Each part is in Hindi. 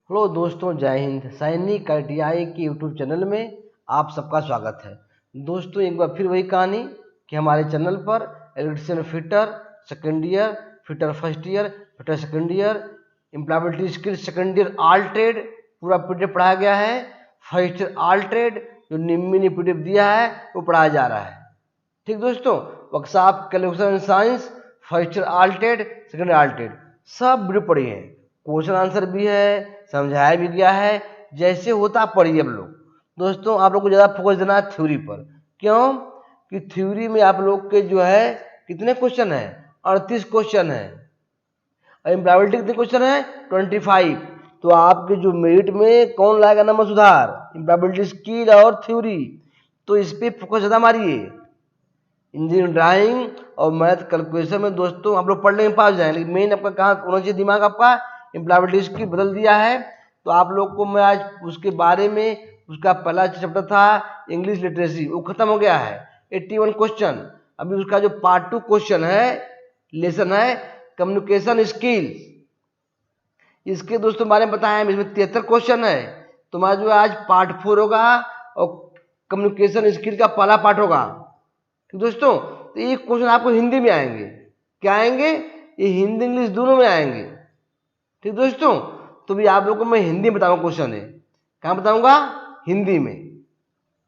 हेलो दोस्तों, जय हिंद। सैनिक ITI के यूट्यूब चैनल में आप सबका स्वागत है। दोस्तों, एक बार फिर वही कहानी कि हमारे चैनल पर electrician fitter second year, fitter first year, fitter second year, employability skill second year, all trade पूरा पीडीएफ पढ़ाया गया है। फर्स्ट ईयर ऑल ट्रेड जो निम्मी ने पीडीएफ दिया है वो पढ़ाया जा रहा है। ठीक दोस्तों, workshop calculation science, first year all trade, second year all trade सब वीडियो पढ़ी है। क्वेश्चन आंसर भी है, समझाया भी गया है। जैसे होता पढ़िए अब लोग। दोस्तों, आप लोग को ज़्यादा फोकस देना है थ्योरी पर। क्यों कि थ्योरी में आप लोग के जो है कितने क्वेश्चन है, 38 क्वेश्चन है। एम्प्लॉयबिलिटी कितने क्वेश्चन है, 25। तो आपके जो मेरिट में कौन लाएगा नंबर सुधार, एम्प्लॉयबिलिटी स्किल और थ्योरी। तो इस पर फोकस ज़्यादा मारिए। इंजीनियरिंग ड्राइंग और मैथ कैलकुलेशन में दोस्तों आप लोग पढ़ने में पास जाए, लेकिन मेन आपका कहाँ होना चाहिए दिमाग आपका, एम्प्लॉयबिलिटी स्किल बदल दिया है। तो आप लोग को मैं आज उसके बारे में, उसका पहला चैप्टर था इंग्लिश लिटरेसी, वो खत्म हो गया है, 81 क्वेश्चन। अभी उसका जो पार्ट 2 क्वेश्चन है, लेसन है कम्युनिकेशन स्किल, इसके दोस्तों बारे में बताया है। इसमें 73 क्वेश्चन है। तुम्हारा जो आज पार्ट 4 होगा और कम्युनिकेशन स्किल का पहला पार्ट होगा। ठीक दोस्तों, तो ये क्वेश्चन आपको हिंदी में आएंगे। क्या आएंगे? ये हिंदी इंग्लिश दोनों में आएंगे। ठीक दोस्तों, तो भी आप लोगों को मैं हिंदी में बताऊंगा। क्वेश्चन है कहाँ बताऊंगा, हिंदी में।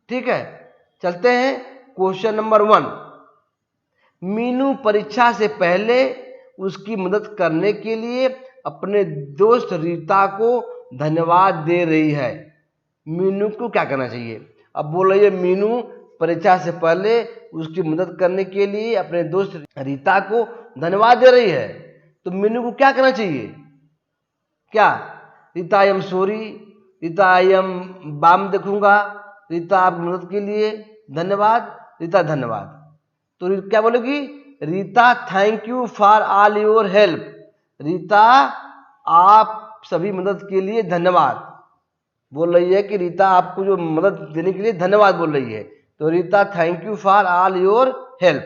ठीक है, चलते हैं क्वेश्चन नंबर 1। मीनू परीक्षा से पहले उसकी मदद करने के लिए अपने दोस्त रीता को धन्यवाद दे रही है। मीनू को क्या करना चाहिए? अब बोल रही है मीनू परीक्षा से पहले उसकी मदद करने के लिए अपने दोस्त रीता को धन्यवाद दे रही है। तो मीनू को क्या करना चाहिए? क्या? Rita I am sorry, Rita I am बाम देखूंगा, रीता आप मदद के लिए धन्यवाद, रीता धन्यवाद। तो क्या बोलेगी? Rita thank you for all your help. Rita आप सभी मदद के लिए धन्यवाद। बोल रही है कि रीता आपको जो मदद देने के लिए धन्यवाद बोल रही है। तो Rita thank you for all your help.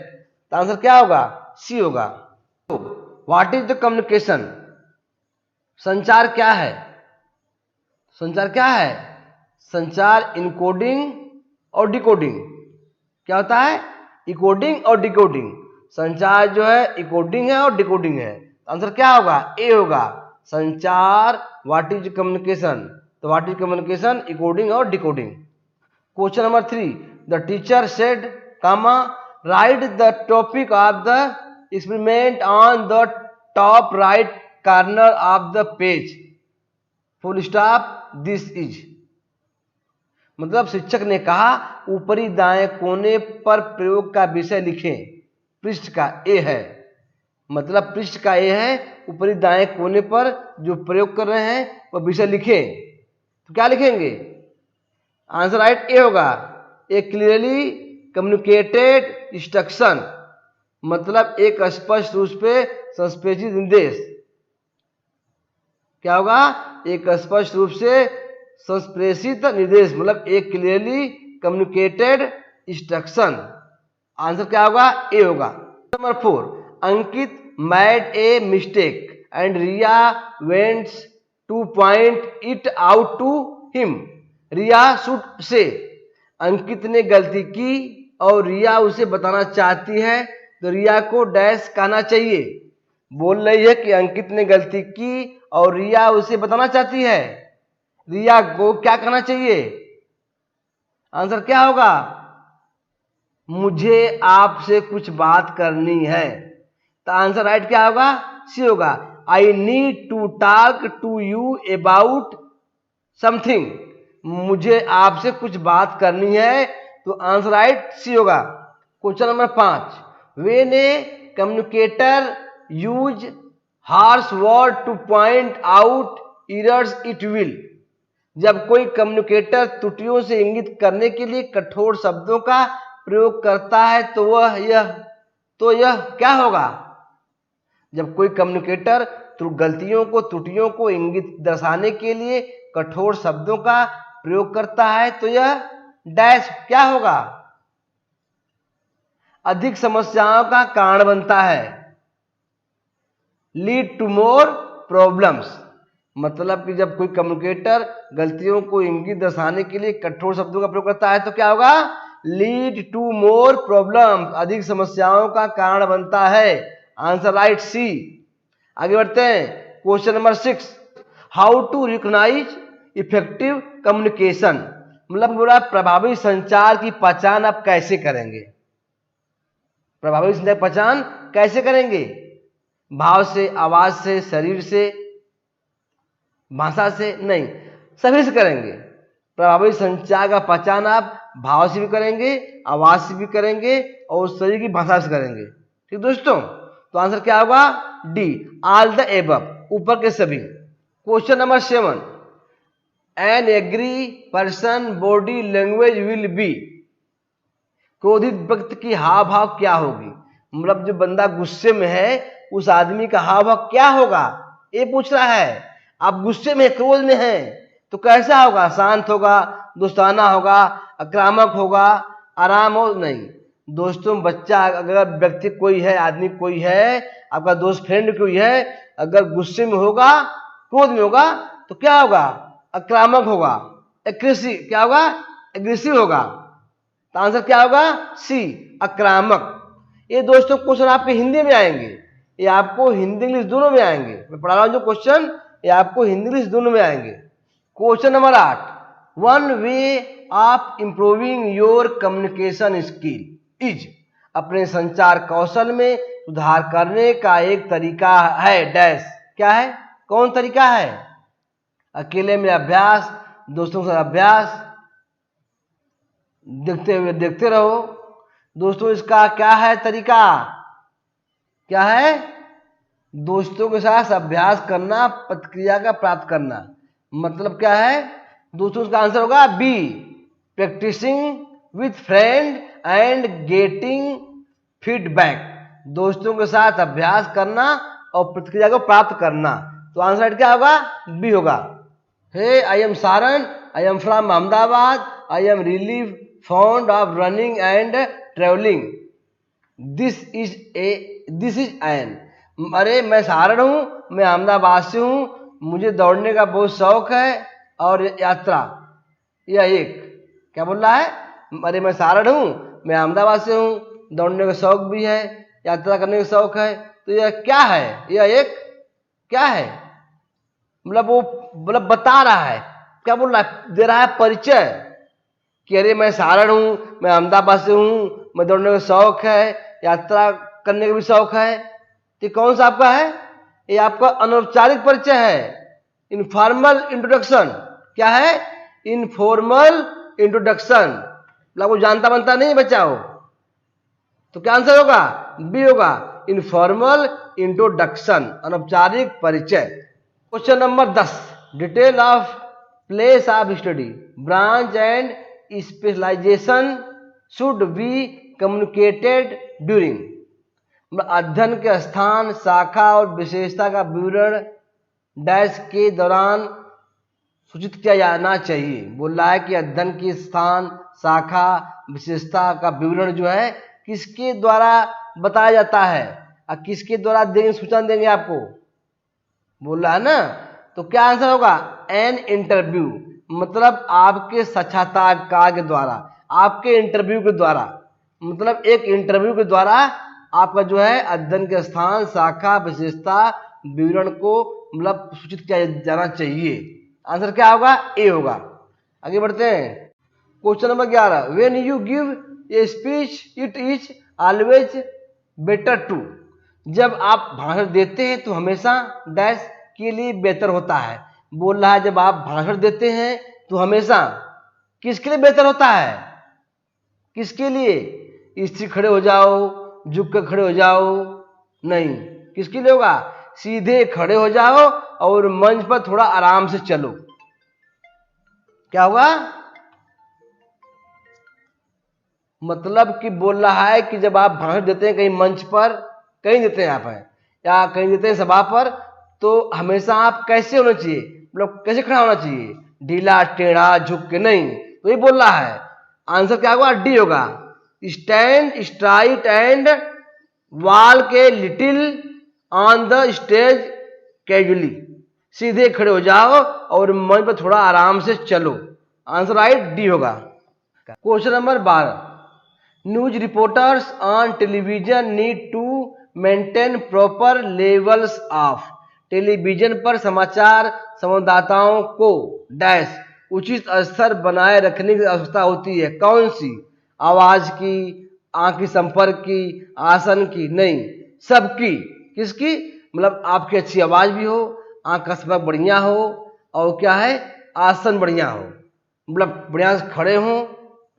तो आंसर क्या होगा? सी होगा। तो व्हाट इज द कम्युनिकेशन? संचार क्या है? संचार क्या है? संचार इनकोडिंग और डिकोडिंग। क्या होता है? इकोडिंग और डिकोडिंग। संचार जो है इकोडिंग है और डिकोडिंग है। आंसर क्या होगा? ए होगा। संचार व्हाट इज कम्युनिकेशन? तो व्हाट इज कम्युनिकेशन? इकोडिंग और decoding. Question number 3, the teacher said comma write the topic of the experiment on the top right corner of the page, full stop, this is. मतलब शिक्षक ने कहा ऊपरी दाएं कोने पर प्रयोग का विषय लिखें। पृष्ठ का ए है, मतलब पृष्ठ का ए है, ऊपरी दाएं कोने पर जो प्रयोग कर रहे हैं वह विषय लिखें। तो क्या लिखेंगे? आंसर राइट ए होगा। ए क्लियरली कम्युनिकेटेड इंस्ट्रक्शन, मतलब एक स्पष्ट रूप से संप्रेषित निर्देश। क्या होगा? एक स्पष्ट रूप से संप्रेषित निर्देश, मतलब एक क्लियरली कम्युनिकेटेड इंस्ट्रक्शन। आंसर क्या होगा? ए होगा। Number 4, Ankit made a mistake and Riya wants to point it out to him. Riya should say, Ankit ने गलती की और रिया उसे बताना चाहती है, तो रिया को डैश कहना चाहिए। बोल रही है कि अंकित ने गलती की और रिया उसे बताना चाहती है, रिया को क्या कहना चाहिए? आंसर क्या होगा? मुझे आपसे कुछ बात करनी है। तो आंसर राइट क्या होगा? सी होगा। I need to talk to you about something. मुझे आपसे कुछ बात करनी है, तो आंसर राइट सी होगा। Question number 5, when A communicator use harsh word two point out errors it will. जब कोई कम्युनिकेटर त्रुटियों से इंगित करने के लिए कठोर शब्दों का प्रयोग करता है तो यह क्या होगा? जब कोई कम्युनिकेटर गलतियों को, त्रुटियों को इंगित दर्शाने के लिए कठोर शब्दों का प्रयोग करता है, तो यह डैश क्या होगा? अधिक समस्याओं का कारण बनता है, लीड टू मोर प्रॉब्लम्स। मतलब कि जब कोई कम्युनिकेटर गलतियों को इंगित दर्शाने के लिए कठोर शब्दों का प्रयोग करता है तो क्या होगा, लीड टू मोर प्रॉब्लम, अधिक समस्याओं का कारण बनता है। Answer right C. आगे बढ़ते हैं, question number 6, how to recognise effective communication, मतलब बोला प्रभावी संचार की पहचान आप कैसे करेंगे। प्रभावी संचार की पहचान कैसे करेंगे, भाव से, आवाज से, शरीर से, भाषा से, नहीं, सभी से करेंगे। प्रभावी संचार का पहचान आप भाव से भी करेंगे, आवाज से भी करेंगे और शरीर की भाषा से करेंगे। ठीक दोस्तों, तो आंसर क्या होगा, डी, ऑल द एबव, ऊपर के सभी। Question number 7, an angry person body language will be, क्रोधित व्यक्ति की हाव भाव क्या होगी, मतलब जो बंदा गुस्से में है उस आदमी का हाव भाव क्या होगा, ये पूछ रहा है। आप गुस्से में, क्रोध में हैं तो कैसा होगा, शांत होगा, दोस्ताना होगा, आक्रामक होगा, आराम हो, नहीं दोस्तों। बच्चा अगर व्यक्ति कोई है, आदमी कोई है, आपका दोस्त फ्रेंड कोई है, अगर गुस्से में होगा, क्रोध में होगा तो क्या होगा, आक्रामक होगा, एग्रेसिव, क्या होगा, एग्रेसिव होगा। तो आंसर क्या होगा, सी, आक्रामक। ये दोस्तों क्वेश्चन आपके हिंदी में आएंगे, ये आपको हिंदी इंग्लिश दोनों में आएंगे। मैं पढ़ा रहा हूं जो क्वेश्चन, ये आपको हिंदी इंग्लिश दोनों में आएंगे। Question number 8, one way of improving your communication skill is, अपने संचार कौशल में सुधार करने का एक तरीका है डैश, क्या है, कौन तरीका है, अकेले में अभ्यास, दोस्तों के साथ अभ्यास, देखते हुए देखते रहो। दोस्तों इसका क्या है तरीका, क्या है, दोस्तों के साथ अभ्यास करना, प्रतिक्रिया का प्राप्त करना, मतलब क्या है दोस्तों, इसका आंसर होगा B, practising with friend and getting feedback, दोस्तों के साथ अभ्यास करना और प्रतिक्रिया को प्राप्त करना। तो आंसर क्या होगा, बी होगा। Hey I am Saran, I am from Ahmedabad, I am really fond of running and traveling, this is an, अरे मैं सारण हूँ, मैं अहमदाबाद से हूँ, मुझे दौड़ने का बहुत शौक है और यात्रा, यह एक, क्या बोल रहा है, अरे मैं सारण हूँ, मैं अहमदाबाद से हूँ, दौड़ने का शौक भी है, यात्रा करने का शौक है, तो यह क्या है, यह एक क्या है, मतलब वो मतलब बता रहा है, क्या बोल रहा है, दे रहा है परिचय कि अरे मैं सारण हूँ, मैं अहमदाबाद से हूँ, मैं दौड़ने का शौक है, यात्रा करने का भी शौक है। तो कौन सा आपका है, ये आपका अनौपचारिक परिचय है, इनफॉर्मल इंट्रोडक्शन, क्या है, इनफॉर्मल इंट्रोडक्शन, मतलब वो जानता बनता नहीं बच्चा हो। तो क्या आंसर होगा, बी होगा, इनफॉर्मल इंट्रोडक्शन, अनौपचारिक परिचय। Question number 10, detail of place of study, branch and specialisation should be communicated during, अध्ययन के स्थान, शाखा और विशेषता का विवरण डैश के दौरान सूचित किया जाना चाहिए। बोल रहा है कि अध्ययन के स्थान, शाखा, विशेषता का विवरण जो है किसके द्वारा बताया जाता है और किसके द्वारा देंगे, सूचना देंगे आपको, बोल रहा है ना। तो क्या आंसर होगा, एन इंटरव्यू, मतलब आपके साक्षात्कार के द्वारा, आपके इंटरव्यू के द्वारा, मतलब एक इंटरव्यू के द्वारा आपका जो है अध्ययन के स्थान, शाखा, विशेषता, विवरण को मतलब सूचित किया जाना चाहिए। आंसर क्या होगा, ए होगा। आगे बढ़ते हैं, question number 11, when you give a speech it is always better to, जब आप भाषण देते हैं तो हमेशा डैश के लिए बेहतर होता है। बोल रहा है जब आप भाषण देते हैं तो हमेशा किसके लिए बेहतर होता है, किसके लिए, स्थिर खड़े हो जाओ, झुक कर खड़े हो जाओ, नहीं, किसके लिए होगा, सीधे खड़े हो जाओ और मंच पर थोड़ा आराम से चलो। क्या होगा, मतलब कि बोल रहा है कि जब आप भाषण देते हैं कहीं मंच पर, कहीं देते हैं आप हैं या कहीं देते हैं सभा पर, तो हमेशा आप कैसे होना चाहिए, मतलब कैसे खड़ा होना चाहिए, ढीला टेढ़ा झुक के नहीं। तो ये बोल रहा है, आंसर क्या होगा, डी होगा, स्टैंड स्ट्राइट एंड वॉल के little on the stage casually, सीधे खड़े हो जाओ और मंच पर थोड़ा आराम से चलो। आंसर राइट डी होगा। Question number 12, news reporters on television need to maintain proper levels of. Television पर समाचार संवाददाताओं को डैश उचित स्तर बनाए रखने की आवश्यकता होती है। कौन सी? आवाज की, आंख की संपर्क की, आसन की? नहीं, सबकी। किसकी? मतलब आपकी अच्छी आवाज भी हो, आंख का संपर्क बढ़िया हो, और क्या है, आसन बढ़िया हो, मतलब बढ़िया से खड़े हो,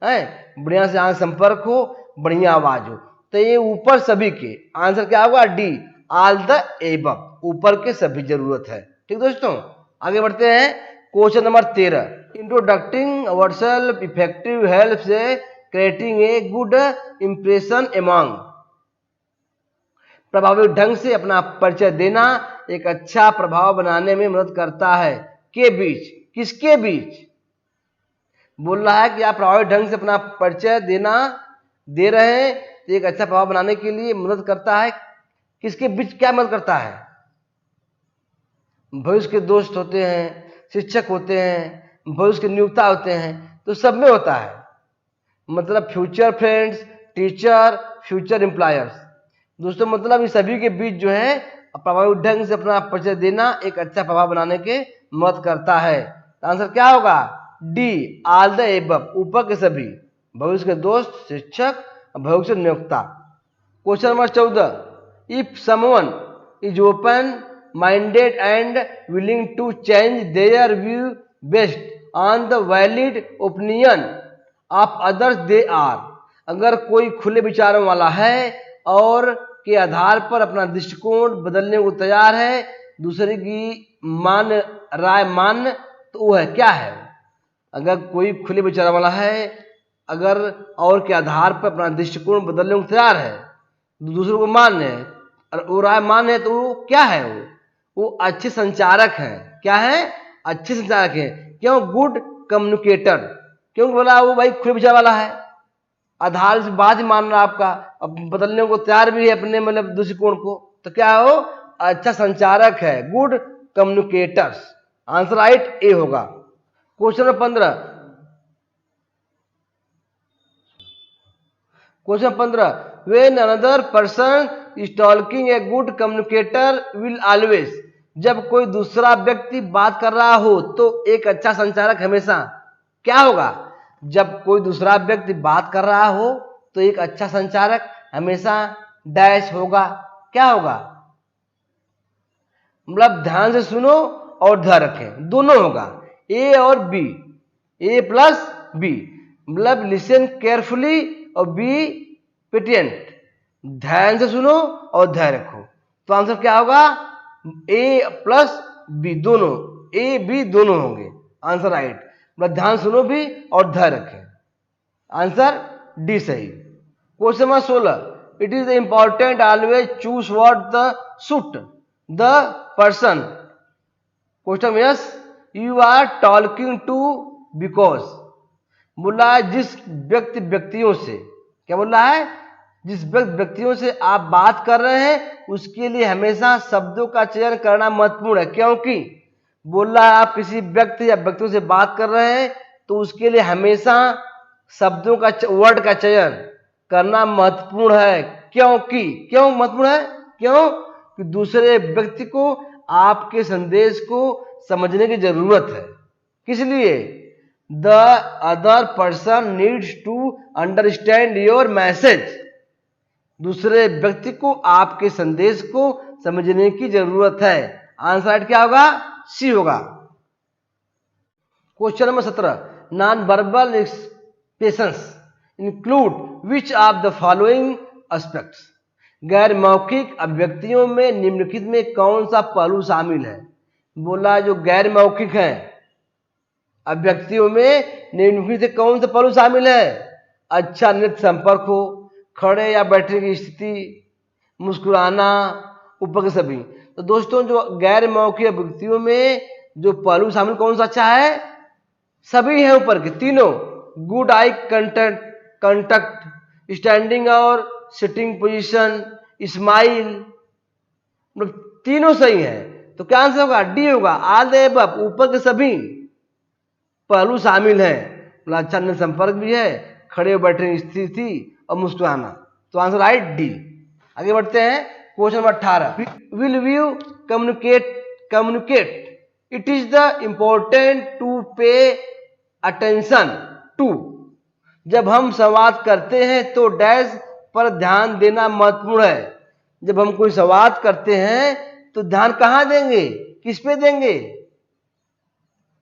है, बढ़िया से आंख संपर्क हो, बढ़िया आवाज हो। तो ये ऊपर सभी के। आंसर क्या होगा? D, all the above. ऊपर के सभी जरूरत है। ठीक दोस्तों, आगे बढ़ते हैं। Question number 13, introducing ourself effective help से creating a good impression among. प्रभावी ढंग से अपना परिचय देना एक अच्छा प्रभाव बनाने में मदद करता है। के बीच? किसके बीच? बोल रहा है कि आप प्रभावी ढंग से अपना परिचय दे रहे हैं तो एक अच्छा प्रभाव बनाने के लिए मदद करता है। किसके बीच क्या मदद करता है? भविष्य के दोस्त होते हैं, शिक्षक होते हैं, भविष्य के नियोक्ता होते हैं, तो सब में होता है। मतलब future friends, teacher, future employers. दोस्तों मतलब इस सभी के बीच जो है प्रभावी ढंग से अपना परिचय देना एक अच्छा प्रभाव बनाने के मदद करता है। आंसर क्या होगा? D, all the above. ऊपर के सभी, भविष्य के दोस्त, शिक्षक, भविष्य नियोक्ता। Question number 14, if someone is open minded and willing to change their view based on the valid opinion of others they are. अगर कोई खुले विचारों वाला है और के आधार पर अपना दृष्टिकोण बदलने को तैयार है, दूसरे की राय मान, तो वो है क्या है? अगर कोई खुले विचार वाला है, अगर और के आधार पर अपना दृष्टिकोण बदलने को तैयार है, दूसरों को मान्य है और वो राय मान्य है, तो वो क्या है? वो अच्छे संचारक हैं। क्या है? अच्छे संचारक हैं। क्यों? Good communicator. क्यों बोला? वो भाई खुले विचार वाला है, आधार से बात ही मान रहा आपका, अब बदलने को तैयार भी है अपने मतलब दृष्टिकोण को, तो क्या है वो? अच्छा संचारक है, गुड कम्युनिकेटर्स। आंसर राइट ए होगा। Question number 15, when another person is talking a good communicator will always. जब कोई दूसरा व्यक्ति बात कर रहा हो तो एक अच्छा संचारक हमेशा क्या होगा? जब कोई दूसरा व्यक्ति बात कर रहा हो तो एक अच्छा संचारक हमेशा डैश होगा। क्या होगा? मतलब ध्यान से सुनो और ध्यान रखें, दोनों होगा, ए और बी, ए प्लस बी। मतलब लिसन केयरफुली और बी पेटेंट। ध्यान से सुनो और ध्यान रखो। तो आंसर क्या होगा? ए प्लस बी, दोनों, ए बी दोनों होंगे। Answer right. मतलब ध्यान सुनो भी और ध्यान रखें। आंसर डी सही। Question number 16, it is important always choose what the suit the person. Question yes you are talking to because. बोला जिस व्यक्तियों से, क्या बोल रहा है? जिस व्यक्तियों से आप बात कर रहे हैं उसके लिए हमेशा शब्दों का चयन करना महत्वपूर्ण है। क्योंकि बोल रहा है आप किसी व्यक्ति या व्यक्तियों से बात कर रहे हैं तो उसके लिए हमेशा शब्दों का वर्ड का चयन करना महत्वपूर्ण है। क्योंकि क्यों महत्वपूर्ण है? क्यों कि दूसरे व्यक्ति को आपके संदेश को समझने की जरूरत है। किस लिए? The other person needs to understand your message. दूसरे व्यक्ति को आपके संदेश को समझने की जरूरत है। आंसर क्या होगा? सी होगा। Question number 17, non verbal expressions include which of the following aspects. गैर मौखिक अभिव्यक्तियों में निम्नलिखित में कौन सा पहलू शामिल है? बोला जो गैर मौखिक है अभिव्यक्तियों में निम्नलिखित से कौन सा पहलू शामिल है? अच्छा नेत्र संपर्क हो, खड़े या बैठने की स्थिति, मुस्कुराना, ऊपर के सभी। तो दोस्तों जो गैर मौखिक अभिव्यक्तियों में जो पहलू शामिल कौन सा अच्छा है? सभी हैं ऊपर के तीनों। गुड आई कंटैक्ट, स्टैंडिंग और सिटिंग पोजीशन, स्माइल, तीनों सही है। तो क्या आंसर होगा? डी होगा। ऑल द एबव, ऊपर के सभी पहलू शामिल हैं। मतलब अच्छा नेत्र संपर्क भी है, खड़े बैठे स्थिति और मुस्कुराना। तो आंसर राइट डी। आगे बढ़ते हैं question number 18। Will you communicate it is the important to pay attention to. जब हम संवाद करते हैं तो डैश पर ध्यान देना महत्वपूर्ण है। जब हम कोई संवाद करते हैं तो ध्यान कहाँ देंगे, किस पे देंगे?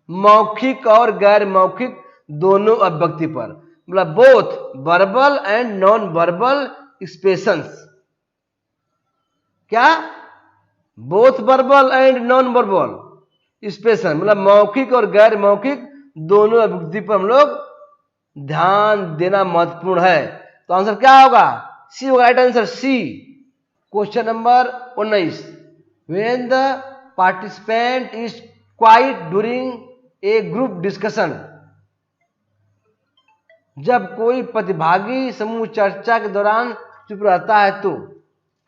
मौखिक और गैर मौखिक दोनों अभिव्यक्ति पर, मतलब both verbal and non verbal expressions. क्या? Both verbal and non verbal expression, मतलब मौखिक और गैर मौखिक दोनों अभिव्यक्ति पर हम लोग ध्यान देना महत्वपूर्ण है। तो आंसर क्या होगा? सी होगा, right answer C. Question number 19। When the participant is quiet during a group discussion. जब कोई प्रतिभागी समूह चर्चा के दौरान चुप रहता है तो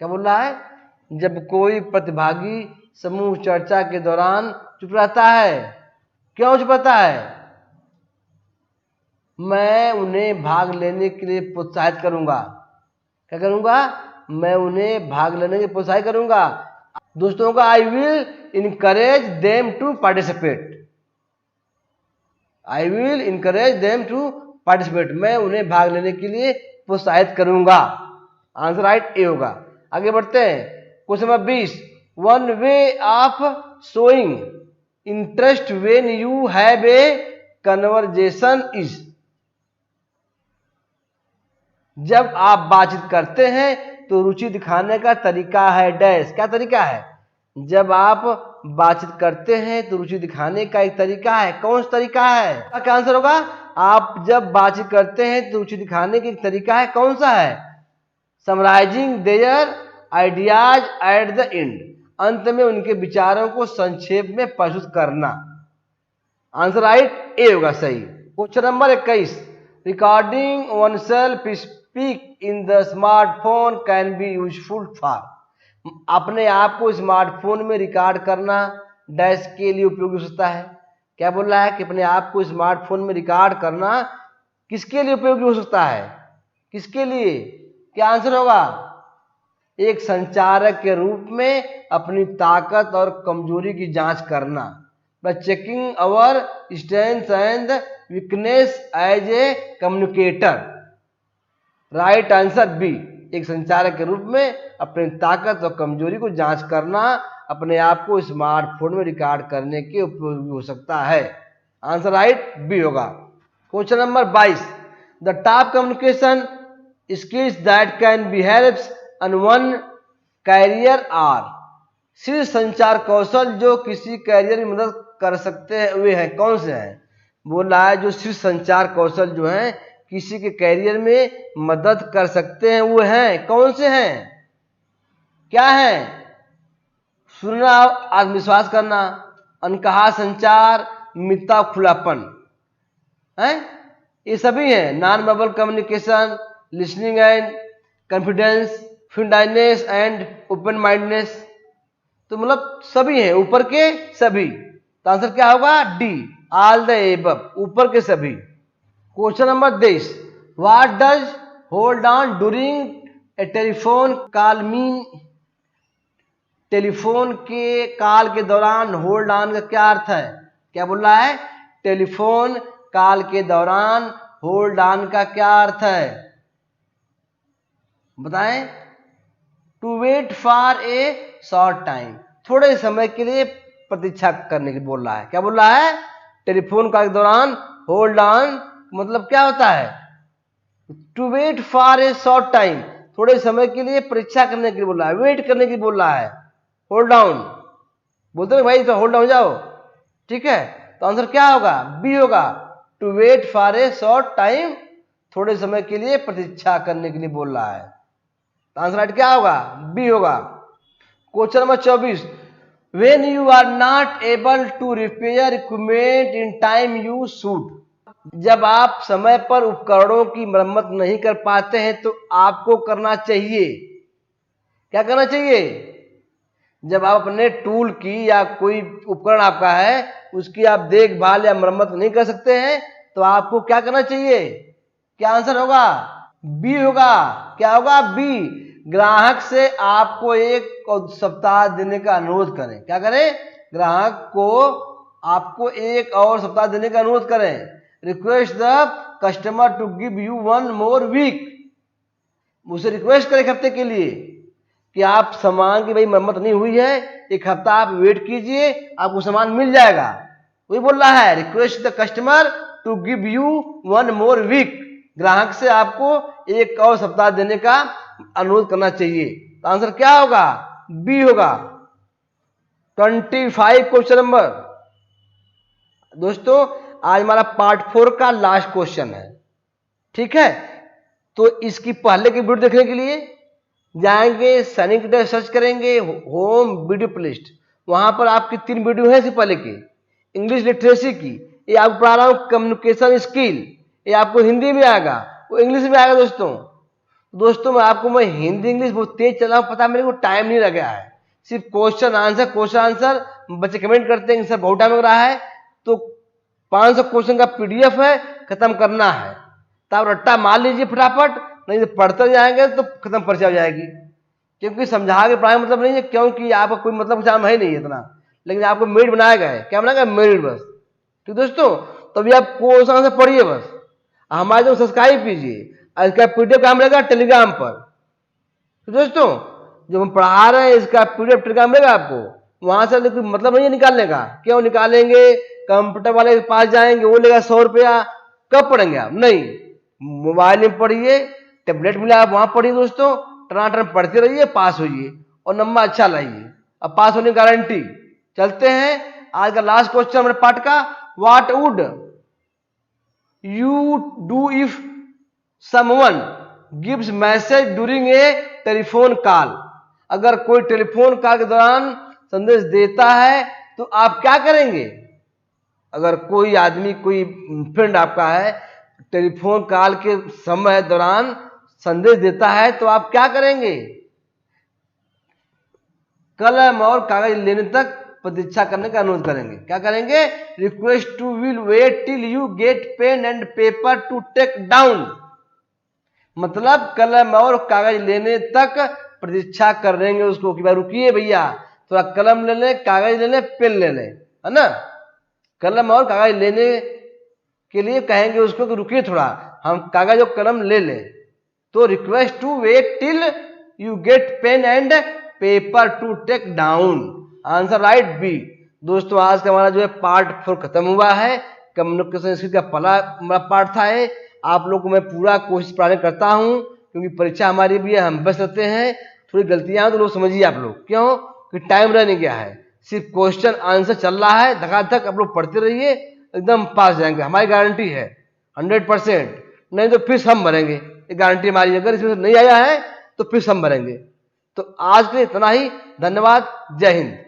क्या बोल रहा है? जब कोई प्रतिभागी समूह चर्चा के दौरान चुप रहता है, क्यों चुप रहता है? मैं उन्हें भाग लेने के लिए प्रोत्साहित करूंगा। क्या करूंगा? मैं उन्हें भाग लेने के लिए प्रोत्साहित करूंगा। दोस्तों का I will encourage them to participate. I will encourage them to participate, मैं उन्हें भाग लेने के लिए प्रोत्साहित करूंगा। आंसर राइट ए होगा। आगे बढ़ते हैं question number 20। One way of showing interest when you have a conversation is. जब आप बातचीत करते हैं तो रुचि दिखाने का तरीका है डैश। क्या तरीका है? जब आप बातचीत करते हैं तो रुचि दिखाने का एक तरीका है। कौन सा तरीका है? क्या आंसर होगा? आप जब बातचीत करते हैं तो रुचि दिखाने का एक तरीका है। कौन सा है? Summarising their ideas at the end, अंत में उनके विचारों को संक्षेप में प्रस्तुत करना। आंसर राइट ए होगा, सही। Question number 21। Recording oneself speak in the smartphone can be useful for. अपने आप को स्मार्टफोन में रिकॉर्ड करना डैश के लिए उपयोगी हो सकता है। क्या बोल रहा है कि अपने आप को स्मार्टफोन में रिकॉर्ड करना किसके लिए उपयोगी हो सकता है? किसके लिए? क्या आंसर होगा? एक संचारक के रूप में अपनी ताकत और कमजोरी की जांच करना, by checking our strength and weakness as a communicator. Right answer B. एक संचारक के रूप में अपनी ताकत और कमजोरी को जांच करना अपने आप को स्मार्टफोन में रिकॉर्ड करने के उपयोगी हो सकता है। आंसर राइट बी होगा। Question number 22। The top communication skills that can be helps on one career are. शीर्ष संचार कौशल जो किसी कैरियर में मदद कर सकते हैं वे हैं, कौन से हैं? बोल रहा है जो शीर्ष संचार कौशल जो हैं किसी के कैरियर में मदद कर सकते हैं वो हैं, कौन से हैं? क्या है? सुनना, आत्मविश्वास करना, अनकहा संचार, मित्रता, खुलापन है, ये सभी हैं। Non verbal communication, listening and confidence, friendliness and open mindness. तो मतलब सभी हैं, ऊपर के सभी। तो आंसर क्या होगा? डी, ऑल द एबव, ऊपर के सभी। Question number 23। What does hold on during a telephone call mean. Telephone के कॉल के दौरान होल्ड ऑन का क्या अर्थ है? क्या बोल रहा है? टेलीफोन कॉल के दौरान होल्ड ऑन का क्या अर्थ है? बताएं। To wait for a short time, थोड़े समय के लिए प्रतीक्षा करने की बोल रहा है। क्या बोल रहा है? टेलीफोन कॉल के दौरान होल्ड ऑन मतलब क्या होता है? To wait for a short time, थोड़े समय के लिए परीक्षा करने के लिए बोल रहा है, वेट करने की बोल रहा है। होल्ड डाउन बोलते हैं भाई, तो होल्ड डाउन जाओ, ठीक है। तो आंसर क्या होगा? बी होगा। To wait for a short time, थोड़े समय के लिए प्रतीक्षा करने के लिए बोल रहा है। तो आंसर राइट क्या होगा? बी होगा। Question number 24। When you are not able to repair equipment in time you should. जब आप समय पर उपकरणों की मरम्मत नहीं कर पाते हैं तो आपको करना चाहिए। क्या करना चाहिए? जब आप अपने टूल की या कोई उपकरण आपका है उसकी आप देखभाल या मरम्मत नहीं कर सकते हैं तो आपको क्या करना चाहिए? क्या आंसर होगा? बी होगा। क्या होगा? बी। ग्राहक से आपको एक सप्ताह देने का अनुरोध करें। क्या करें? ग्राहक को आपको एक और सप्ताह देने का अनुरोध करें। Request the customer to give you 1 more week। उसे रिक्वेस्ट करें एक हफ्ते के लिए कि आप सामान की भाई मरम्मत नहीं हुई है, एक हफ्ता आप वेट कीजिए, आपको सामान मिल जाएगा। वही बोल रहा है, request the customer to give you 1 more week। ग्राहक से आपको एक और सप्ताह देने का अनुरोध करना चाहिए। तो आंसर क्या होगा? बी होगा। 25 क्वेश्चन नंबर। दोस्तों आज हमारा पार्ट 4 का लास्ट क्वेश्चन है, ठीक है। तो इसकी पहले की वीडियो देखने के लिए जाएंगे सैनिक सर्च करेंगे होम वीडियो प्लेलिस्ट, वहां पर आपकी 3 वीडियो है इससे पहले की। इंग्लिश लिटरेसी की, ये आपको पढ़ा रहा हूँ कम्युनिकेशन स्किल, ये आपको हिंदी में आएगा, वो इंग्लिश में आएगा। दोस्तों मैं हिंदी इंग्लिश बहुत तेज चला हूँ, पता मेरे को टाइम नहीं लगा है। सिर्फ क्वेश्चन आंसर बच्चे कमेंट करते हैं कि सर बहुत टाइम लग रहा है, तो 500 क्वेश्चन का पीडीएफ है, खत्म करना है। तो आप रट्टा मार लीजिए फटाफट, नहीं तो पढ़ते जाएंगे तो खत्म पर्चा हो जाएगी। क्योंकि समझा के पढ़ाई मतलब नहीं है, क्योंकि आपका कोई मतलब एग्जाम है नहीं इतना, लेकिन आपको मेरिट बनाया गया है। क्या बनाया गया? मेरिट बस। ठीक दोस्तों, तभी आप क्वेश्चन से पढ़िए बस। हमारे जो सब्सक्राइब कीजिए, इसका पीडीएफ काम रहेगा टेलीग्राम पर। तो दोस्तों जो हम पढ़ा रहे हैं इसका पीडीएफ टेलीग्राम रहेगा आपको, वहां से कोई मतलब नहीं है निकालने का। क्यों निकालेंगे? कंप्यूटर वाले के पास जाएंगे, वो लेगा 100 रुपया। कब पढ़ेंगे आप? नहीं, मोबाइल में पढ़िए, टेबलेट मिला आप वहां पढ़िए। दोस्तों टनाटन पढ़ते रहिए, पास होइए और नंबर अच्छा लाइए, अब पास होने की गारंटी। चलते हैं आज का लास्ट क्वेश्चन हमारे पार्ट का। What would you do if someone gives message during a telephone call? अगर कोई टेलीफोन कॉल के दौरान संदेश देता है तो आप क्या करेंगे? अगर कोई आदमी, कोई फ्रेंड आपका है, टेलीफोन कॉल के समय दौरान संदेश देता है तो आप क्या करेंगे? कलम और कागज लेने तक प्रतीक्षा करने का अनुरोध करेंगे। क्या करेंगे? Request to will wait till you get pen and paper to take down. मतलब कलम और कागज लेने तक प्रतीक्षा करेंगे उसको कि भाई रुकिए भैया, थोड़ा कलम ले लें, कागज ले लें, पेन ले लें, है ना। कलम और कागज लेने के लिए कहेंगे उसको कि रुकिए थोड़ा, हम कागज और कलम ले लें। तो request to wait till you get pen and paper to take down. Answer right B. दोस्तों आज का हमारा जो है पार्ट 4 खत्म हुआ है। कम्युनिकेशन स्किल का पहला पार्ट था। आप लोग को मैं पूरा कोशिश पढ़ाने करता हूं, क्योंकि परीक्षा हमारी भी है, हम बच सकते हैं। थोड़ी गलतियां तो लोग समझिए आप लोग, क्यों कि टाइम रह नहीं गया है, सिर्फ क्वेश्चन आंसर चल रहा है धकाधक। आप लोग पढ़ते रहिए, एकदम पास जाएंगे, हमारी गारंटी है 100%। नहीं तो फीस हम भरेंगे, ये गारंटी हमारी। अगर इसमें नहीं आया है तो फीस हम भरेंगे। तो आज के लिए इतना ही, धन्यवाद, जय हिंद।